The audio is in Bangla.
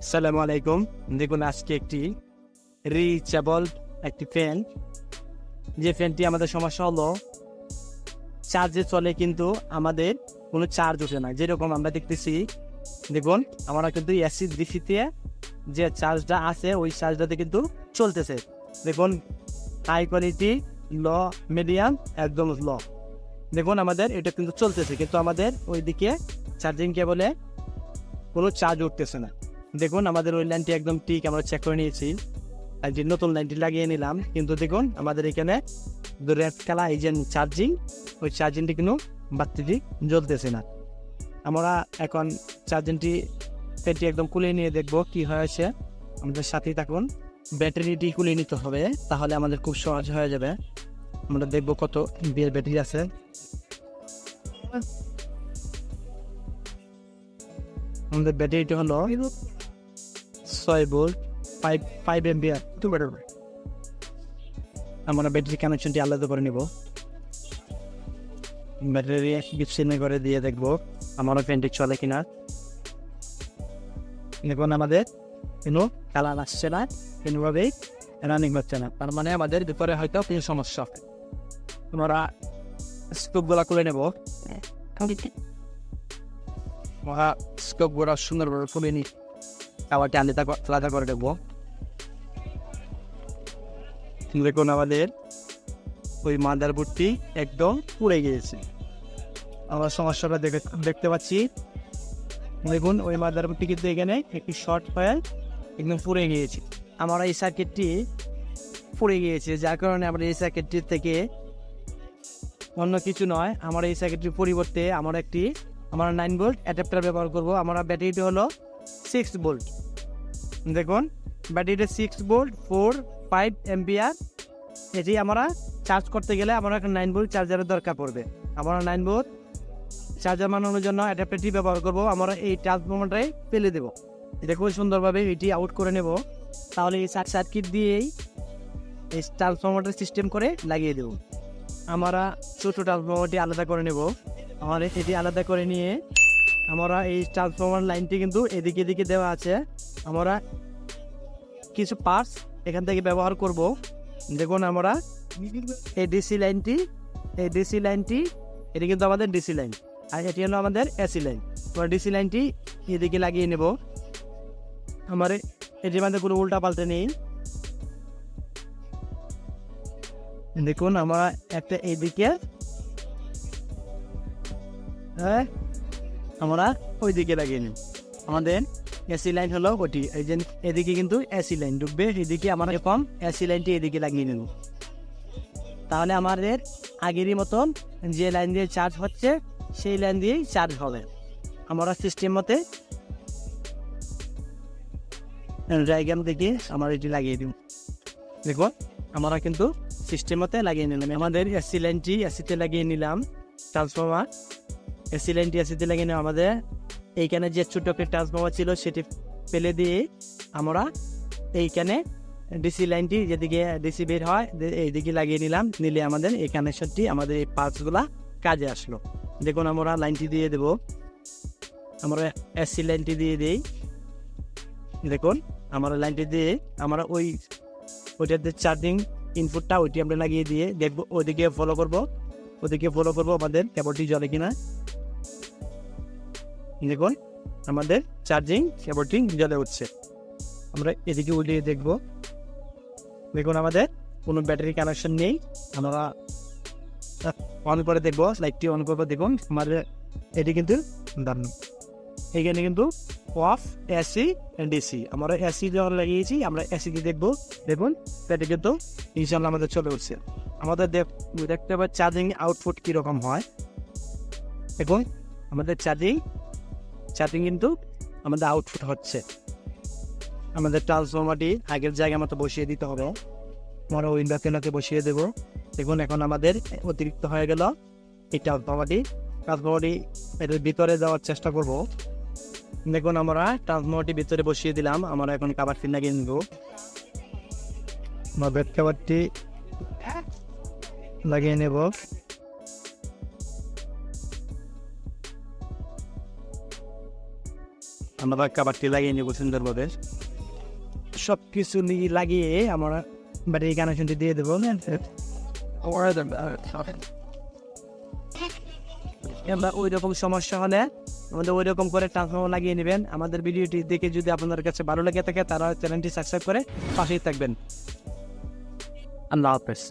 আসসালামু আলাইকুম। দেখুন আজকে একটি রিচার্জেবল একটি ফ্যান, যে ফ্যানটি আমাদের সমস্যা হলো চার্জে চলে কিন্তু আমাদের কোনো চার্জ ওঠে না। যেরকম আমরা দেখতেছি, দেখুন আমরা কিন্তু এসি ডিসিতে যে চার্জটা আছে ওই চার্জটাতে কিন্তু চলতেছে। দেখুন হাই কোয়ালিটি, ল, মিডিয়াম, একদম ল। দেখুন আমাদের এটা কিন্তু চলতেছে, কিন্তু আমাদের ওইদিকে চার্জিং কেবলে কোনো চার্জ উঠতেছে না। দেখুন আমাদের ওই লাইনটি একদম ঠিক আমরা চেক করে নিয়েছি, আর যে নতুন লাইনটি লাগিয়ে নিলাম, কিন্তু দেখুন আমাদের এখানে রেড কালার এই যে চার্জিং, ওই চার্জিংটি কিন্তু বাতিটি জ্বলতেছে না। আমরা এখন চার্জিংটি ফ্যানটি একদম খুলে নিয়ে দেখবো কি হয়েছে। আমাদের সাথেই থাকুন। ব্যাটারিটি খুলে নিতে হবে, তাহলে আমাদের খুব সহজ হয়ে যাবে। আমরা দেখবো কত এমপিআর ব্যাটারি আছে। আমাদের ব্যাটারিটি হলো 6 ভোল্ট 5 এমপিআর। আমরা ব্যাটারি কানেকশনটি আলাদা করে নেব। ব্যাটারি বিচ্ছিন্ন করে দিয়ে দেখবো আমার ফ্যানটি চলে কিনা। দেখুন আমাদের কোনো কালার আসছে না, কোনোভাবেই রানিং হচ্ছে না, তার মানে আমাদের ভিতরে হয়তো কোনো সমস্যা হবে। আমরা স্কোপগুলা খুলে নেব। স্কোপগুলা সুন্দরভাবে খুলে নিই, কালারটি আলাদা করে দেবো। দেখুন আমাদের ওই মাদারবোর্ডটি একদম পুড়ে গিয়েছে। আমরা সমস্যাটা দেখতে পাচ্ছি। দেখুন ওই মাদারবোর্ডটি কিন্তু এখানে একটি শর্ট হয়ে একদম পুড়ে গিয়েছে। আমার এই সার্কিটটি পুড়ে গিয়েছে, যার কারণে আমরা এই সার্কিটটি থেকে অন্য কিছু নয়, আমার এই সার্কিটটির পরিবর্তে আমরা 9 ভোল্ট অ্যাডাপ্টার ব্যবহার করব। আমরা ব্যাটারিটি হলো 6 ভোল্ট। দেখুন ব্যাটারিটা 6 ভোল্ট 5 এমপিআর। এটি আমরা চার্জ করতে গেলে আমরা একটা 9 ভোল্ট চার্জারের দরকার পড়বে। আমরা 9 ভোল্ট চার্জার বানানোর জন্য অ্যাডাপ্টারটি ব্যবহার করব। আমরা এই ট্রান্সফরমারটাই ফেলে দেবো। এটা খুব সুন্দরভাবে এটি আউট করে নেব, তাহলে এই সার্কিট দিয়েই এই ট্রান্সফরমারটা সিস্টেম করে লাগিয়ে দেব। আমরা ছোটো ট্রান্সফরমারটি আলাদা করে নেব। আমরা এটি আলাদা করে নিয়ে আমরা এই ট্রান্সফরমার লাইনটি কিন্তু এদিকে দেওয়া আছে। আমরা কিছু পার্টস এখান থেকে ব্যবহার করব। দেখুন আমরা এই ডিসি লাইনটি এটি কিন্তু আমাদের ডিসি লাইন, আর এটি হলো আমাদের এসি লাইন। আমরা ডিসি লাইনটি এদিকে লাগিয়ে নেব। আমার এটির মধ্যে কোনো উল্টা পাল্টে নেই। দেখুন আমরা একটা এইদিকে, আমরা ওইদিকে লাগিয়ে নিই। আমাদের এসি লাইন হলো ওটি, এই যে এদিকে কিন্তু এসি লাইন ঢুকবে, এদিকে আমরা এরকম এসি লাইনটি এদিকে লাগিয়ে নেব। তাহলে আমাদের আগেরই মতন যে লাইন দিয়ে চার্জ হচ্ছে সেই লাইন দিয়েই চার্জ হবে। আমরা সিস্টেম মতে ডায়াগ্রাম দেখে আমরা এটি লাগিয়ে দিব। দেখুন আমরা কিন্তু সিস্টেম মতে লাগিয়ে নিলাম। আমাদের এসি লাইনটি এসিতে লাগিয়ে নিলাম। ট্রান্সফরমার এসি লাইনটি এসিতে লাগিয়ে নিলাম। আমাদের এইখানে যে ছোট্ট একটা ট্রান্সফরমার ছিল সেটি ফেলে দিয়ে আমরা এইখানে ডিসি লাইনটি যেদিকে ডিসি বের হয় এইদিকে লাগিয়ে নিলাম। নিলে আমাদের এই কানেকশনটি, আমাদের এই পার্টসগুলা কাজে আসলো। দেখুন আমরা লাইনটি দিয়ে দেব। আমরা এসি লাইনটি দিয়ে দিই। দেখুন আমরা লাইনটি দিয়ে আমরা ওইটাতে চার্জিং ইনপুটটা ওইটি আমরা লাগিয়ে দিয়ে দেখবো, ওইদিকে ফলো করব আমাদের কেবলটি জ্বলে কিনা। দেখুন আমাদের চার্জিং কেবলটি জ্বলে উঠছে। আমরা এদিকে উল্টিয়ে দেখব। দেখুন আমাদের কোনো ব্যাটারি কানেকশন নেই। আমরা অন করে দেখবো, লাইটটি অন করবো। দেখুন আমাদের এটি কিন্তু দাঁড়ানো, এইখানে কিন্তু অফ এসি ডিসি। আমরা এসি যখন লাগিয়েছি আমরা এসি দিয়ে দেখবো। দেখুন সেটি কিন্তু ইনশাল্লাহ আমাদের চলে উঠছে। আমাদের দেখতে হবে চার্জিং আউটপুট কীরকম হয়। দেখুন আমাদের চার্জিং কিন্তু আমাদের আউটপুট হচ্ছে। আমাদের ট্রান্সফরমারটি আগের জায়গা মতো বসিয়ে দিতে হবে। আমরা উইন্ডোতে বসিয়ে দেব। দেখুন এখন আমাদের অতিরিক্ত হয়ে গেল এই ট্রান্সফরমারটি এটার ভিতরে যাওয়ার চেষ্টা করব। দেখুন আমরা ট্রান্সফরমারটি ভিতরে বসিয়ে দিলাম। আমরা এখন কাভারটি লাগিয়ে নেব। আমরা ব্যাক কাভারটি লাগিয়ে নেব। আমরা কাবারটি লাগিয়ে নেব সুন্দরভাবে। সব কিছু লাগিয়ে আমরা ব্যাটারি কানেকশনটি দিয়ে দেবো। এবার ওই রকম সমস্যা হলে আমাদের ওই রকম করে ট্রান্সফর্মার লাগিয়ে নেবেন। আমাদের ভিডিওটি দেখে যদি আপনাদের কাছে ভালো লেগে থাকে তারা চ্যানেলটি সাবস্ক্রাইব করে পাশেই থাকবেন। আল্লাহ হাফেজ।